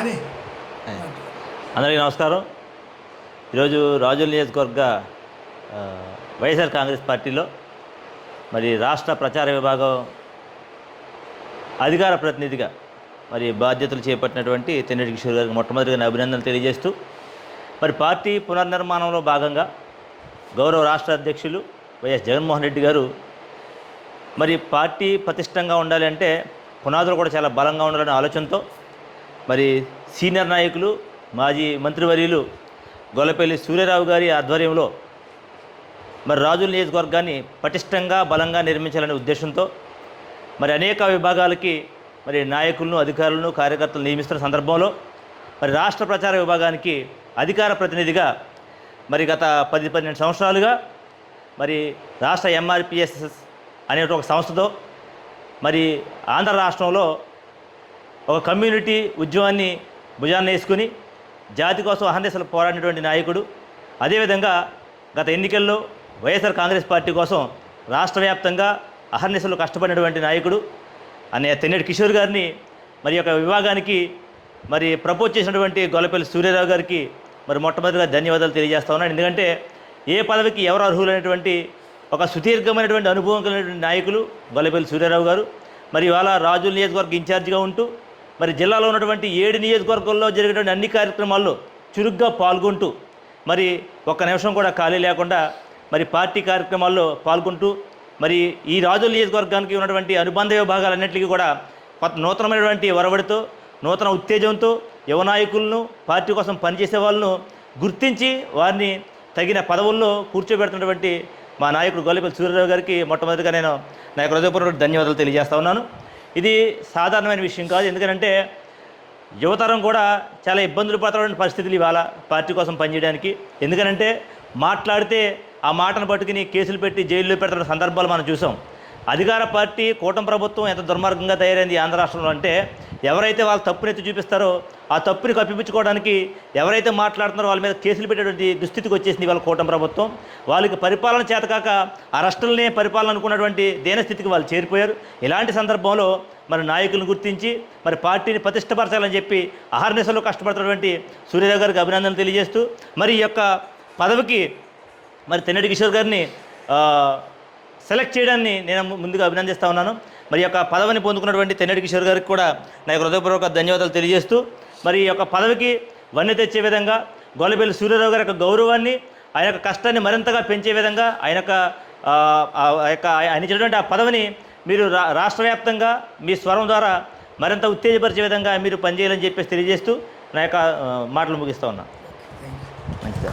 అందరికీ నమస్కారం. ఈరోజు రాజోలు నియోజకవర్గ వైఎస్ఆర్ కాంగ్రెస్ పార్టీలో మరి రాష్ట్ర ప్రచార విభాగం అధికార ప్రతినిధిగా మరి బాధ్యతలు చేపట్టినటువంటి తెన్నేటి కిషోర్ గారికి మొట్టమొదటిగా అభినందనలు తెలియజేస్తూ, మరి పార్టీ పునర్నిర్మాణంలో భాగంగా గౌరవ రాష్ట్ర అధ్యక్షులు వైఎస్ జగన్మోహన్ రెడ్డి గారు మరి పార్టీ పటిష్టంగా ఉండాలి అంటే పునాదులు కూడా చాలా బలంగా ఉండాలనే ఆలోచనతో మరి సీనియర్ నాయకులు మాజీ మంత్రివర్యులు గొల్లపల్లి సూర్యారావు గారి ఆధ్వర్యంలో మరి రాజోలు నియోజకవర్గాన్ని పటిష్టంగా బలంగా నిర్మించాలనే ఉద్దేశంతో మరి అనేక విభాగాలకి మరి నాయకులను, అధికారులను, కార్యకర్తలు నియమిస్తున్న సందర్భంలో మరి రాష్ట్ర ప్రచార విభాగానికి అధికార ప్రతినిధిగా మరి గత 10-12 సంవత్సరాలుగా మరి రాష్ట్ర ఎంఆర్పిఎస్ఎస్ అనే ఒక సంస్థతో మరి ఆంధ్ర రాష్ట్రంలో ఒక కమ్యూనిటీ ఉద్యమాన్ని భుజాన్ని వేసుకుని జాతి కోసం అహర్నిశలు పోరాడినటువంటి నాయకుడు. అదేవిధంగా గత ఎన్నికల్లో వైఎస్ఆర్ కాంగ్రెస్ పార్టీ కోసం రాష్ట్ర వ్యాప్తంగా అహర్నిశలు కష్టపడినటువంటి నాయకుడు అనే తెన్నేటి కిషోర్ గారిని మరి యొక్క విభాగానికి మరి ప్రపోజ్ చేసినటువంటి గొల్లపల్లి సూర్యారావు గారికి మరి మొట్టమొదటిగా ధన్యవాదాలు తెలియజేస్తా ఉన్నాను. ఎందుకంటే ఏ పదవికి ఎవరు అర్హులైనటువంటి ఒక సుదీర్ఘమైనటువంటి అనుభవం కలిగినటువంటి నాయకులు గొల్లపల్లి సూర్యారావు గారు మరి ఇవాళ రాజోలు నియోజకవర్గ ఇన్ఛార్జిగా ఉంటూ మరి జిల్లాలో ఉన్నటువంటి 7 నియోజకవర్గాల్లో జరిగేటువంటి అన్ని కార్యక్రమాల్లో చురుగ్గా పాల్గొంటూ మరి ఒక్క నిమిషం కూడా ఖాళీ లేకుండా మరి పార్టీ కార్యక్రమాల్లో పాల్గొంటూ మరి ఈ రాజోలు నియోజకవర్గానికి ఉన్నటువంటి అనుబంధ విభాగాలన్నింటికీ కూడా కొత్త నూతనమైనటువంటి ఒరవడితో, నూతన ఉత్తేజంతో యువ నాయకులను, పార్టీ కోసం పనిచేసే వాళ్ళను గుర్తించి వారిని తగిన పదవుల్లో కూర్చోబెడుతున్నటువంటి మా నాయకుడు గొల్లపల్లి సూర్యారావు గారికి మొట్టమొదటిగా నేను నా యొక్క హృదయపూర్వక ధన్యవాదాలు తెలియజేస్తా ఉన్నాను. ఇది సాధారణమైన విషయం కాదు. ఎందుకంటే యువతరం కూడా చాలా ఇబ్బందులు పడుతున్న పరిస్థితులు ఇవాళ పార్టీ కోసం పనిచేయడానికి. ఎందుకంటే మాట్లాడితే ఆ మాటను పట్టుకుని కేసులు పెట్టి జైల్లో పెడుతున్న సందర్భాలు మనం చూసాం. అధికార పార్టీ కూటమి ప్రభుత్వం ఎంత దుర్మార్గంగా తయారైంది ఆంధ్ర రాష్ట్రంలో అంటే, ఎవరైతే వాళ్ళ తప్పుని ఎత్తి చూపిస్తారో ఆ తప్పుని కప్పిపుచ్చుకోవడానికి ఎవరైతే మాట్లాడుతున్నారో వాళ్ళ మీద కేసులు పెట్టేటువంటి దుస్థితికి వచ్చేసింది వాళ్ళ కూటమి ప్రభుత్వం. వాళ్ళకి పరిపాలన చేతకాక అరెస్టులనే పరిపాలన అనుకున్నటువంటి దీనస్థితికి వాళ్ళు చేరిపోయారు. ఇలాంటి సందర్భంలో మరి నాయకులను గుర్తించి మరి పార్టీని ప్రతిష్టపరచాలని చెప్పి అహర్నిశలో కష్టపడుతున్నటువంటి సూర్యారావు గారికి అభినందనలు తెలియజేస్తూ, మరి ఈ యొక్క పదవికి మరి తెన్నేటి కిషోర్ గారిని సెలెక్ట్ చేయడాన్ని నేను ముందుగా అభినందిస్తూ ఉన్నాను. మరి యొక్క పదవిని పొందుకున్నటువంటి తెన్నేటి కిషోర్ గారికి కూడా నా యొక్క హృదయపూర్వక ధన్యవాదాలు తెలియజేస్తూ, మరి ఈ యొక్క పదవికి వన్నె తెచ్చే విధంగా గొల్లపల్లి సూర్యారావు గారి యొక్క గౌరవాన్ని, ఆయన యొక్క కష్టాన్ని మరింతగా పెంచే విధంగా ఆయన ఇచ్చినటువంటి ఆ పదవిని మీరు రాష్ట్ర వ్యాప్తంగా మీ స్వరం ద్వారా మరింత ఉత్తేజపరిచే విధంగా మీరు పనిచేయాలని చెప్పేసి తెలియజేస్తూ నా యొక్క మాటలు ముగిస్తూ ఉన్నాను. మంచిదా.